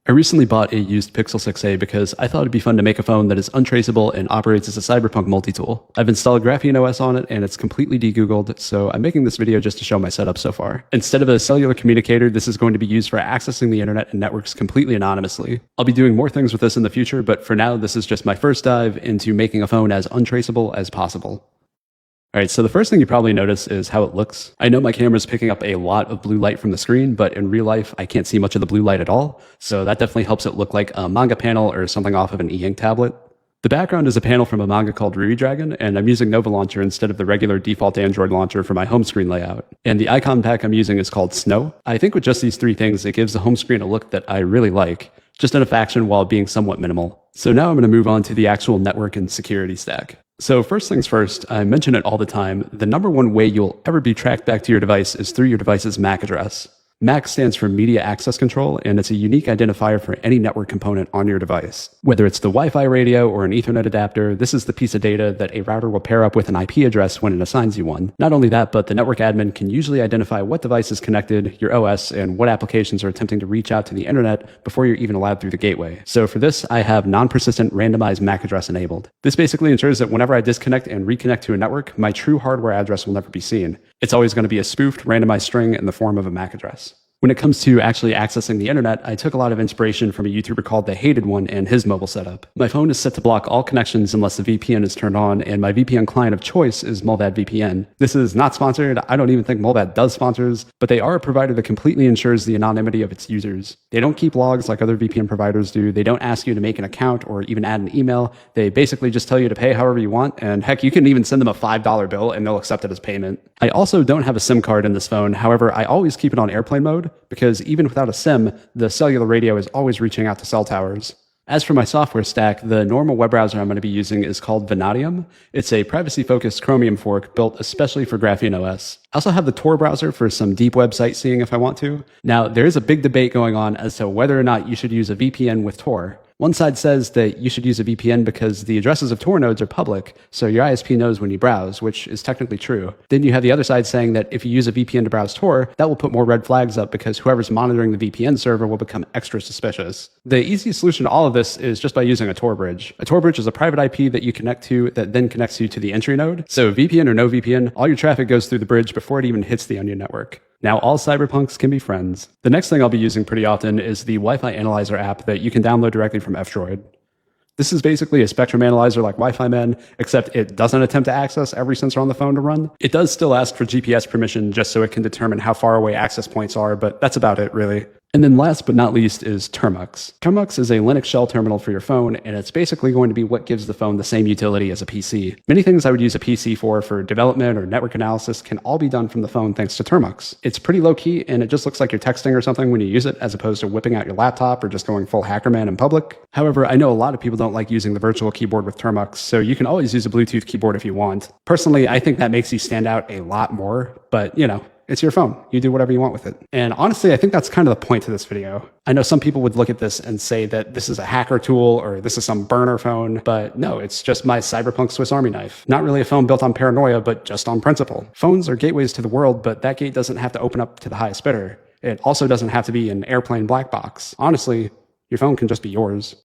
I recently bought a used Pixel 6a because I thought it'd be fun to make a phone that is untraceable and operates as a Cyberpunk multi-tool. I've installed Graphene OS on it and it's completely de-Googled, so I'm making this video just to show my setup so far. Instead of a cellular communicator, this is going to be used for accessing the internet and networks completely anonymously. I'll be doing more things with this in the future, but for now, this is just my first dive into making a phone as untraceable as possible. Alright, so the first thing you probably notice is how it looks. I know my camera's picking up a lot of blue light from the screen, but in real life, I can't see much of the blue light at all, so that definitely helps it look like a manga panel or something off of an e-ink tablet. The background is a panel from a manga called Ruby Dragon, and I'm using Nova Launcher instead of the regular default Android launcher for my home screen layout. And the icon pack I'm using is called Snow. I think with just these three things, it gives the home screen a look that I really like, just enough action while being somewhat minimal. So now I'm going to move on to the actual network and security stack. So first things first, I mention it all the time, the number one way you'll ever be tracked back to your device is through your device's MAC address. MAC stands for Media Access Control, and it's a unique identifier for any network component on your device. Whether it's the Wi-Fi radio or an Ethernet adapter, this is the piece of data that a router will pair up with an IP address when it assigns you one. Not only that, but the network admin can usually identify what device is connected, your OS, and what applications are attempting to reach out to the internet before you're even allowed through the gateway. So for this, I have non-persistent randomized MAC address enabled. This basically ensures that whenever I disconnect and reconnect to a network, my true hardware address will never be seen. It's always going to be a spoofed randomized string in the form of a MAC address. When it comes to actually accessing the internet, I took a lot of inspiration from a YouTuber called The Hated One and his mobile setup. My phone is set to block all connections unless the VPN is turned on, and my VPN client of choice is Mullvad VPN. This is not sponsored. I don't even think Mullvad does sponsors, but they are a provider that completely ensures the anonymity of its users. They don't keep logs like other VPN providers do. They don't ask you to make an account or even add an email. They basically just tell you to pay however you want, and heck, you can even send them a $5 bill and they'll accept it as payment. I also don't have a SIM card in this phone. However, I always keep it on airplane mode because even without a SIM, the cellular radio is always reaching out to cell towers. As for my software stack, the normal web browser I'm going to be using is called Vanadium. It's a privacy-focused Chromium fork built especially for Graphene OS. I also have the Tor browser for some deep web sightseeing if I want to. Now, there is a big debate going on as to whether or not you should use a VPN with Tor. One side says that you should use a VPN because the addresses of Tor nodes are public, so your ISP knows when you browse, which is technically true. Then you have the other side saying that if you use a VPN to browse Tor, that will put more red flags up because whoever's monitoring the VPN server will become extra suspicious. The easiest solution to all of this is just by using a Tor bridge. A Tor bridge is a private IP that you connect to that then connects you to the entry node. So VPN or no VPN, all your traffic goes through the bridge before it even hits the onion network. Now all cyberpunks can be friends. The next thing I'll be using pretty often is the Wi-Fi Analyzer app that you can download directly from F-Droid. This is basically a spectrum analyzer like Wi-Fi Man, except it doesn't attempt to access every sensor on the phone to run. It does still ask for GPS permission just so it can determine how far away access points are, but that's about it really. And then last but not least is Termux. Termux is a Linux shell terminal for your phone, and it's basically going to be what gives the phone the same utility as a PC. Many things I would use a PC for development or network analysis can all be done from the phone thanks to Termux. It's pretty low key, and it just looks like you're texting or something when you use it, as opposed to whipping out your laptop or just going full hackerman in public. However, I know a lot of people don't like using the virtual keyboard with Termux, so you can always use a Bluetooth keyboard if you want. Personally, I think that makes you stand out a lot more, but you know, it's your phone. You do whatever you want with it. And honestly, I think that's kind of the point to this video. I know some people would look at this and say that this is a hacker tool or this is some burner phone, but no, it's just my cyberpunk Swiss Army knife. Not really a phone built on paranoia, but just on principle. Phones are gateways to the world, but that gate doesn't have to open up to the highest bidder. It also doesn't have to be an airplane black box. Honestly, your phone can just be yours.